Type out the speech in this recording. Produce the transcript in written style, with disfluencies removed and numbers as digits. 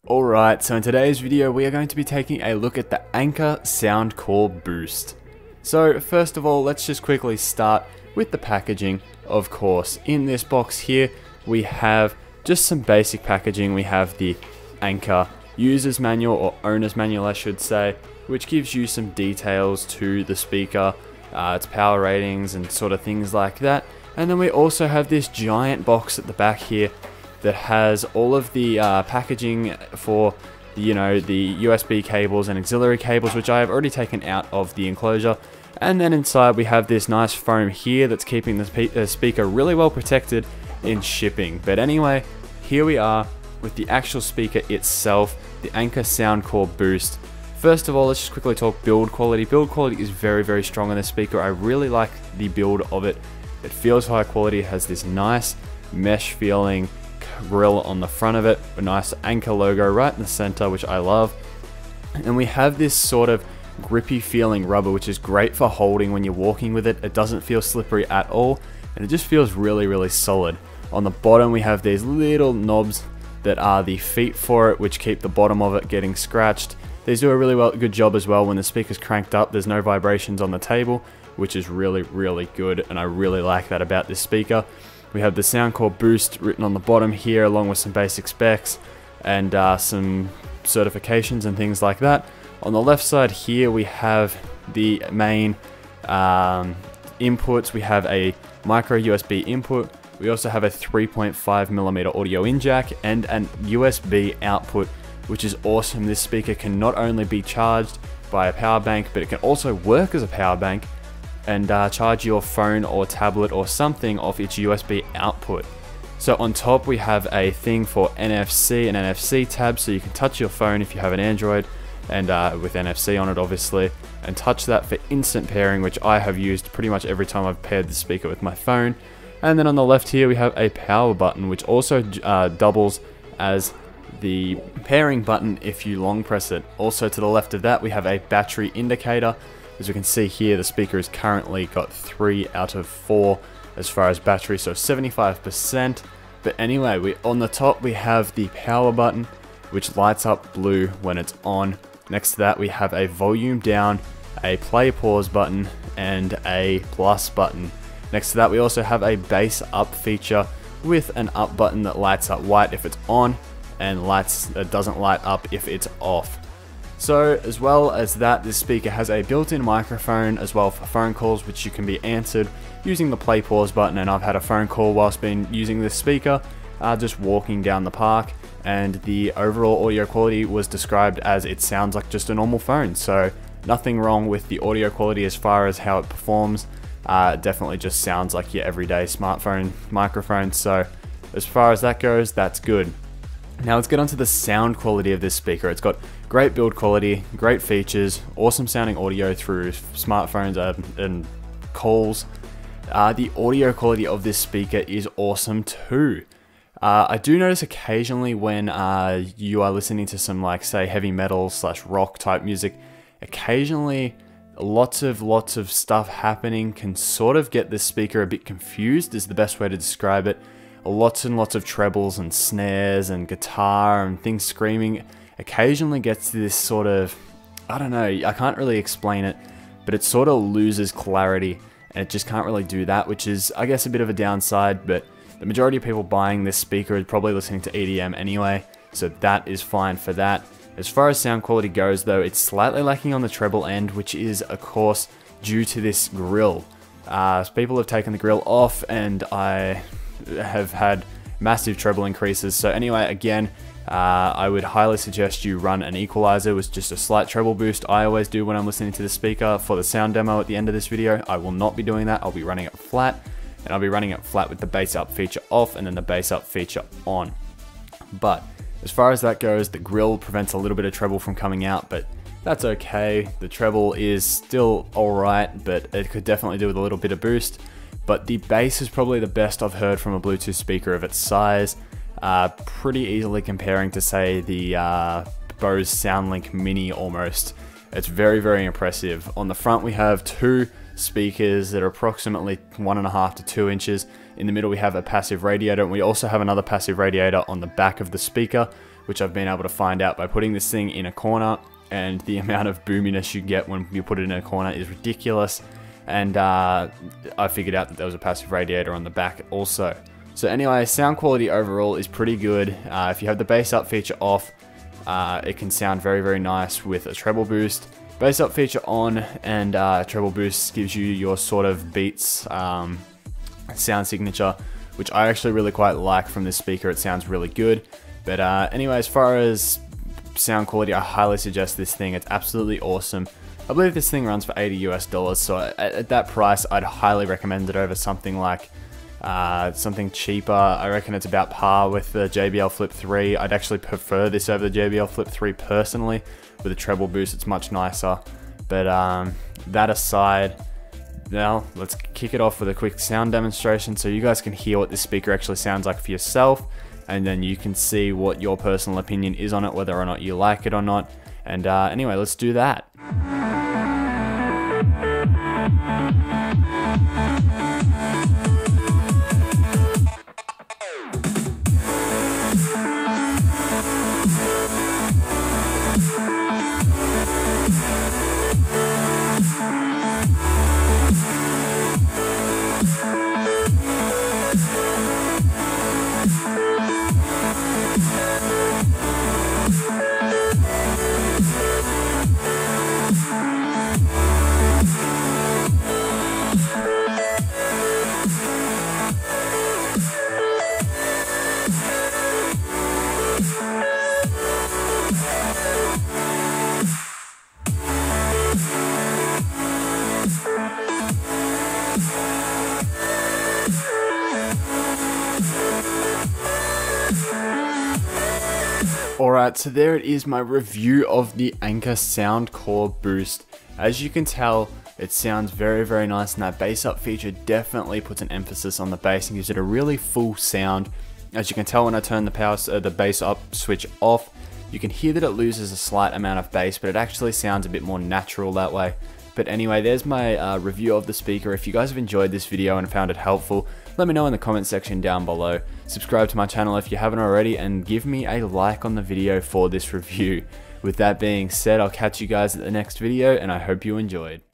Alright, so in today's video we are going to be taking a look at the Anker Soundcore Boost. So first of all, let's just quickly start with the packaging. Of course, in this box here we have just some basic packaging. We have the Anker user's manual, or owner's manual I should say, which gives you some details to the speaker, its power ratings and sort of things like that. And then we also have this giant box at the back here that has all of the packaging for the USB cables and auxiliary cables, which I have already taken out of the enclosure. And then inside we have this nice foam here that's keeping the speaker really well protected in shipping. But anyway, here we are with the actual speaker itself, the Anker Soundcore Boost. First of all, let's just quickly talk build quality. Build quality is very strong on this speaker. I really like the build of it. It feels high quality. It has this nice mesh feeling grill on the front of it, a nice Anker logo right in the center, which I love. And we have this sort of grippy feeling rubber, which is great for holding when you're walking with it. It doesn't feel slippery at all, and it just feels really solid. On the bottom we have these little knobs that are the feet for it, which keep the bottom of it getting scratched. These do a really good job as well. When the speaker's cranked up, there's no vibrations on the table, which is really good, and I really like that about this speaker. We have the Soundcore Boost written on the bottom here, along with some basic specs and some certifications and things like that. On the left side here we have the main inputs. We have a micro USB input. We also have a 3.5mm audio in jack and an USB output, which is awesome. This speaker can not only be charged by a power bank, but it can also work as a power bank and charge your phone or tablet or something off its USB output. So on top we have a thing for NFC, an NFC tab, so you can touch your phone if you have an Android and with NFC on it obviously, and touch that for instant pairing, which I have used pretty much every time I've paired the speaker with my phone. And then on the left here we have a power button, which also doubles as the pairing button if you long press it. Also to the left of that we have a battery indicator. As you can see here, the speaker has currently got 3 out of 4 as far as battery, so 75%. But anyway, on the top we have the power button, which lights up blue when it's on. Next to that we have a volume down, a play pause button, and a plus button. Next to that we also have a bass up feature with an up button that lights up white if it's on, and doesn't light up if it's off. So as well as that, this speaker has a built-in microphone as well for phone calls, which you can be answered using the play pause button. And I've had a phone call whilst been using this speaker, just walking down the park, and the overall audio quality was described as it sounds like just a normal phone. So nothing wrong with the audio quality as far as how it performs. It definitely just sounds like your everyday smartphone microphone. So as far as that goes, that's good. Now let's get onto the sound quality of this speaker. It's got great build quality, great features, awesome sounding audio through smartphones and calls. The audio quality of this speaker is awesome too. I do notice occasionally when you are listening to some, like, say, heavy metal / rock type music, occasionally lots of stuff happening can sort of get this speaker a bit confused, is the best way to describe it. Lots and lots of trebles and snares and guitar and things screaming occasionally gets to this sort of, I don't know, I can't really explain it, but it sort of loses clarity and it just can't really do that, which is, I guess, a bit of a downside. But the majority of people buying this speaker are probably listening to EDM anyway, so that is fine for that. As far as sound quality goes though, it's slightly lacking on the treble end, which is of course due to this grill. People have taken the grill off and I have had massive treble increases. So anyway, again, I would highly suggest you run an equalizer with just a slight treble boost. I always do when I'm listening to the speaker for the sound demo at the end of this video. I will not be doing that. I'll be running it flat, and I'll be running it flat with the bass up feature off and then the bass up feature on. But as far as that goes, the grill prevents a little bit of treble from coming out, but that's okay. The treble is still alright, but it could definitely do with a little bit of boost. But the bass is probably the best I've heard from a Bluetooth speaker of its size. Pretty easily comparing to, say, the Bose SoundLink Mini almost. It's very impressive. On the front we have 2 speakers that are approximately 1.5 to 2 inches. In the middle we have a passive radiator, and we also have another passive radiator on the back of the speaker, which I've been able to find out by putting this thing in a corner, and the amount of boominess you get when you put it in a corner is ridiculous. And I figured out that there was a passive radiator on the back also. So anyway, sound quality overall is pretty good. If you have the bass up feature off, it can sound very, very nice with a treble boost. Bass up feature on, and treble boost gives you your sort of beats sound signature, which I actually really quite like from this speaker. It sounds really good. But anyway, as far as sound quality, I highly suggest this thing. It's absolutely awesome. I believe this thing runs for $80 US, so at that price, I'd highly recommend it over something like something cheaper. I reckon it's about par with the JBL Flip 3. I'd actually prefer this over the JBL Flip 3 personally. With a treble boost, it's much nicer. But that aside, now let's kick it off with a quick sound demonstration so you guys can hear what this speaker actually sounds like for yourself, and then you can see what your personal opinion is on it, whether or not you like it or not. And anyway, let's do that. Alright, so there it is, my review of the Anker Soundcore Boost. As you can tell, it sounds very, very nice, and that bass up feature definitely puts an emphasis on the bass and gives it a really full sound. As you can tell, when I turn the bass up switch off, you can hear that it loses a slight amount of bass, but it actually sounds a bit more natural that way. But anyway, there's my review of the speaker. If you guys have enjoyed this video and found it helpful, let me know in the comment section down below. Subscribe to my channel if you haven't already, and give me a like on the video for this review. With that being said, I'll catch you guys at the next video, and I hope you enjoyed.